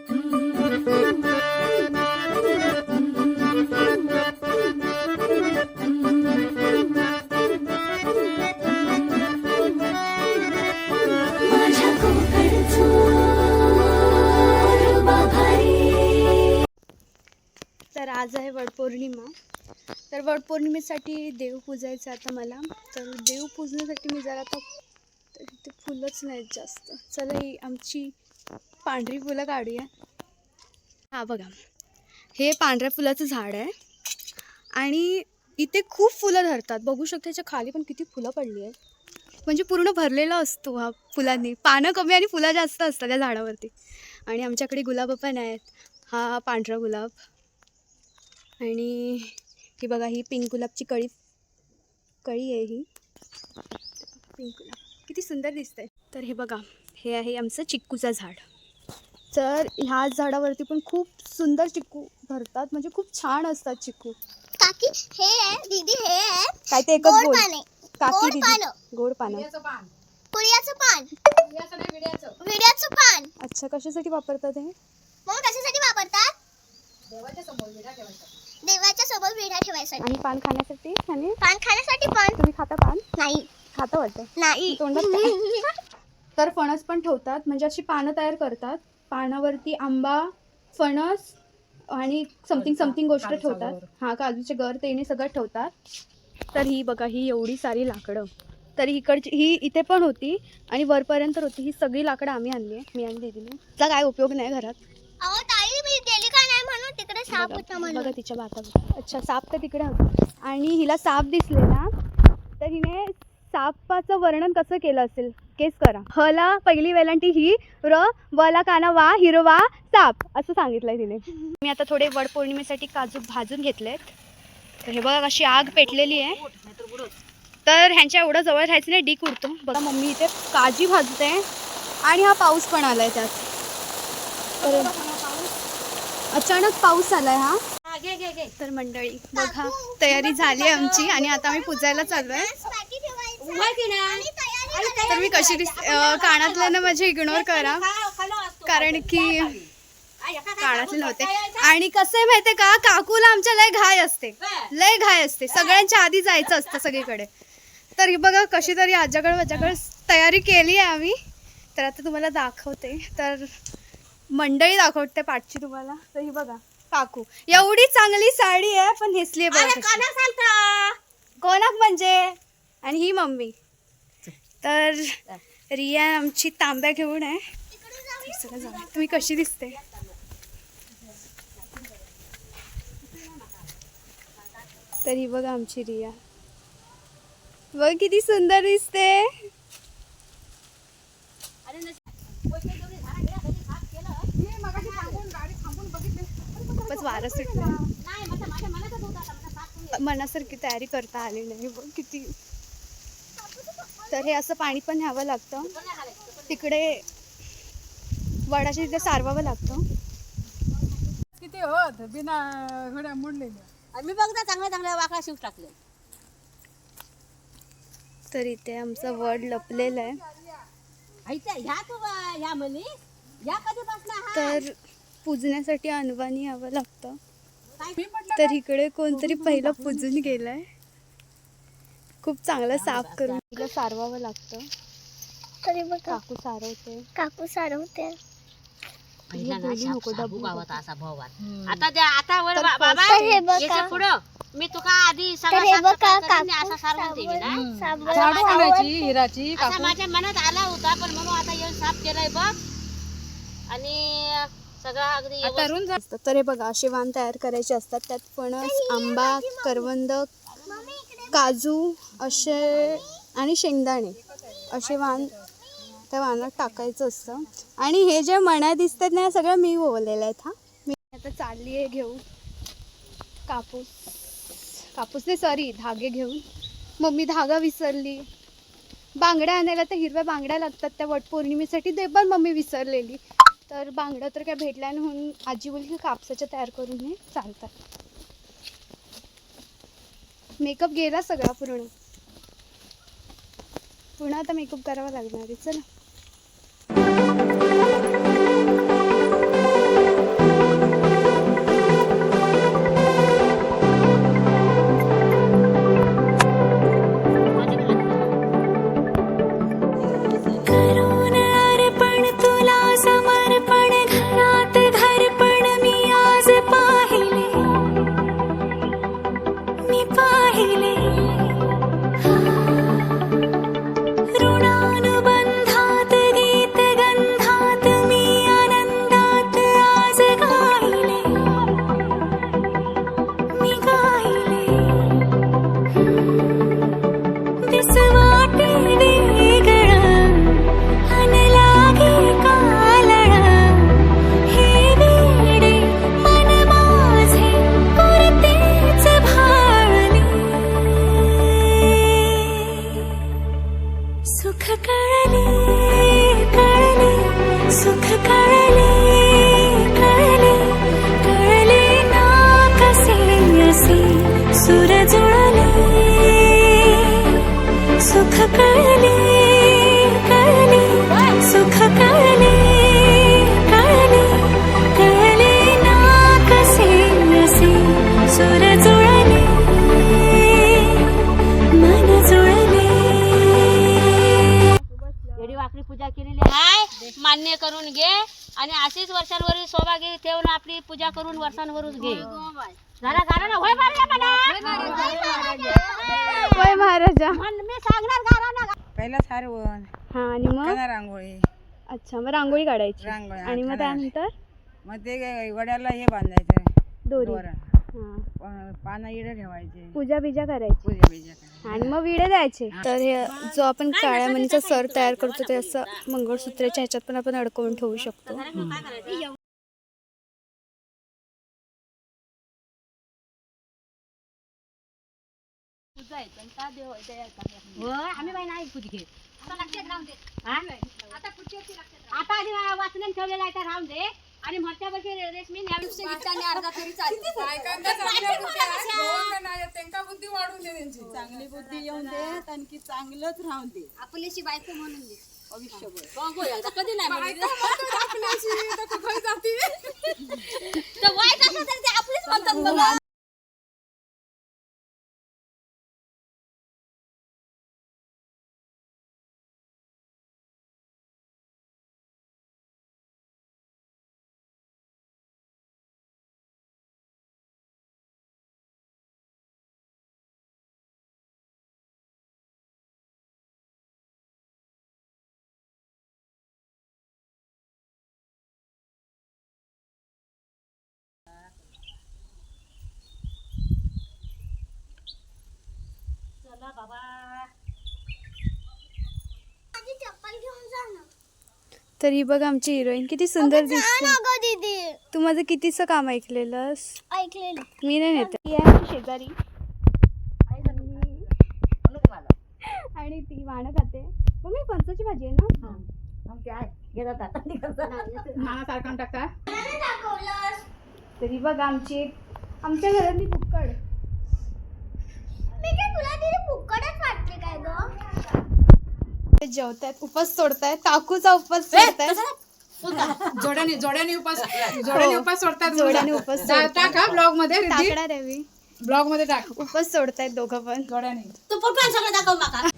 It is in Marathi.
तर आज आहे वटपौर्णिमा. तर वटपौर्णिमेसाठी देव पूजायचं आता मला. तर देव पूजण्यासाठी मी जरा आता ते फुलंच नाहीत जास्त. चला ही आमची पांढरी फुलं काढूया. हा बघा, हे पांढऱ्या फुलाचं झाड आहे आणि इथे खूप फुलं धरतात. बघू शकता याच्या खाली पण किती फुलं पडली आहेत. म्हणजे पूर्ण भरलेला असतो हा फुलांनी. पानं कमी आणि फुलं जास्त असतात त्या झाडावरती. आणि आमच्याकडे गुलाब पण आहेत. हा पांढरा गुलाब आणि ही बघा, ही पिंक गुलाबची कळी आहे. ही पिंक गुलाब किती सुंदर दिसतंय. तर हे बघा, हे आहे आमचं चिक्कूचं झाड. तर ह्या झाडावरती पण खूप सुंदर चिक्कू धरतात. म्हणजे खूप छान असतात चिक्कू. काकी हे आहे, दीदी हे आहे. काय ते एकच बोल. काकी दीदी गोड पानं. पुळ्याचं पान. विड्याचं पान. अच्छा, कशासाठी वापरतात हे? मग कशासाठी वापरतात? देवाच्या समोर विडा ठेवायसाठी. आणि पान खाण्यासाठी. आणि पान खाण्यासाठी पण. तुम्ही खाता पान? नाही. खाता वाटतं? नाही. तोंडात. तर फणस पण ठेवतात. म्हणजे अशी पानं तयार करतात. पानावरती आंबा, फणस आणि समथिंग गोष्ट ठेवतात. हा, काजूचे गर तेने सगळं ठेवतात. तर ही बघा, ही एवढी सारी लाकडं. तर ही इथे पण होती आणि वरपर्यंत होती. ही सगळी लाकडं आम्ही आणली आहे, मी आणि दीदीने. त्याचा काय उपयोग नाही घरात. अहो ताई, मी गेली का नाही म्हणून तिकडे साप होता म्हणून. बघा तिच्या बातावर. अच्छा, साप तर तिकडे होता. आणि हिला साप दिसलेला तर हिने सापाचं वर्णन कसं केलं असेल केस करा. हला पहिली वेलांटी ही, र वला काना वा, हिरवा साप असं सांगितलंय तिने. मी आता थोडे वटपौर्णिमेसाठी काजू भाजून घेतलेत. तर हे बघा कशी आग पेटलेली आहे. तर ह्यांच्या एवढं जवळ राहायचं नाही, डीक उडतो. बघा मम्मी इथे काजी भाजते आणि हा पाऊस पण आलाय त्यात. अचानक पाऊस आलाय हा. तर मंडळी बघा, तयारी झाली आमची आणि आता आम्ही पूजायला चाललोय. तर मी कशी कानातलं ना माझे इग्नोर करा, कारण की कानातले नव्हते. आणि कसं आहे माहितीये का, काकूला आमच्या लय घाई असते. सगळ्यांच्या आधी जायचं असतं सगळीकडे. तर ही बघा कशी तरी आजाकडे तयारी केली आहे आम्ही. तर आता तुम्हाला दाखवते. तर मंडळी दाखवते पाठची तुम्हाला. तर ही बघा, काकू एवढी चांगली साडी आहे पण नेसली कोणाक म्हणजे. आणि ही मम्मी. तर रिया आमची तांब्या घेऊन आहे. तुम्ही कशी दिसते. तर ही बघा आमची रिया, बघ किती सुंदर दिसते. खूपच वारं सुटलं, मनासारखी तयारी करता आली नाही. बघ किती. तर हे असं पाणी पण न्यावं लागतं तिकडे वडाच्या तिथे, सारवावं लागतं. किती होत बिना घड्या मोडलेल्या. मी बघता चांगल्या वाकडा शिव टाकले. तर इथे आमचं वड लपलेलं आहे. तर पूजण्यासाठी अनवाणी यावं लागतं. तर इकडे कोणतरी पहिलं पूजून गेलंय. खूप चांगलं साफ करून सारवावं लागतं. तरी बघ काकू सारवते. मी तुका आधी हिराची माझ्या मनात आला होता, पण म्हणून आता येऊन साफ केलाय बघ. आणि सगळं अगदी. तर हे बघा, असे वाण तयार करायचे असतात. त्यात फणस, आंबा, करवंद, काजू असे आणि शेंगदाणे असे वाण त्या वाणात टाकायचं असतं. आणि हे जे मण्या दिसतात ना, सगळं मी ओवलेलं आहेत. हा, मी आता चालली आहे घेऊन कापूस नाही, सॉरी, धागे घेऊन. मम्मी धागा विसरली. बांगड्या आणायला तर हिरव्या बांगड्या लागतात त्या वटपौर्णिमेसाठी, ते पण मम्मी विसरलेली. तर बांगड्या तर काय भेटल्या नाही, म्हणून आजी बोलली की कापसाच्या तयार करून हे चालतात. मेकअप गेला सगळा पुन्हा आता मेकअप करावा लागणार आहे. चला. वर्षांवरील सौभाग्य ठेवून आपली पूजा करून वर्षांवरून घे. गारा ना होय वय महाराजा. मी सांगणार गारा ना. पहिला सारवण, हा आणि मग रांगोळी, अच्छा मग रांगोळी काढायची रांगोळी आणि मग त्यानंतर मग ते वड्याला हे बांधायचं दोरी. दोरा. हा पानं इडे ठेवायचे, पूजा बिजा करायची पूजा बिजा करायची. आणि मग विडे द्यायचे. तर हे जो आपण काळ्या मणीचा सर तयार करतो ते असं मंगळसूत्राच्या ह्याच्यात पण आपण अडकवून ठेवू शकतो. आम्ही बाई नाही पूजा घे. आता आधी वाचून ठेवलेला आहे तर राहून दे. आणि मरच्या वर्षी रेशमी अर्धा तरी बुद्धी वाढून दे, त्यांची चांगली बुद्धी येऊन दे, आणखी चांगलंच राहून दे. आपल्याशी बायको म्हणून दे. कधी नाही वाईट असलं तरी ते आपलीच म्हणतात बघा. माझी चप्पल घेऊन जा ना. तर ही बघ आमची हिरोईन किती सुंदर दिसते. अगं दीदी तू माझं कितीचं काम ऐकलेलंस. ऐकलेलं. मी नाही नेते. ही आहे आमची शेजारी आणि ती वाणं खाते. मम्मी फणसाची भाजी आहे ना. तरी बघ आमची आमच्या घरातली बुक्कड. मी काय तुला दीदी फुकटच वाटते काय गं? जेवतायत, उपास सोडतायत. काकूचा उपास सोडतायत. जोड्याने उपास सोडतात. जोड्याने उपास टाका ब्लॉग मध्ये, टाकणार आहे मी. ब्लॉग मध्ये टाक. उपास सोडतायत दोघं पण. जोड्याने तू पण सगळं दाखव माका.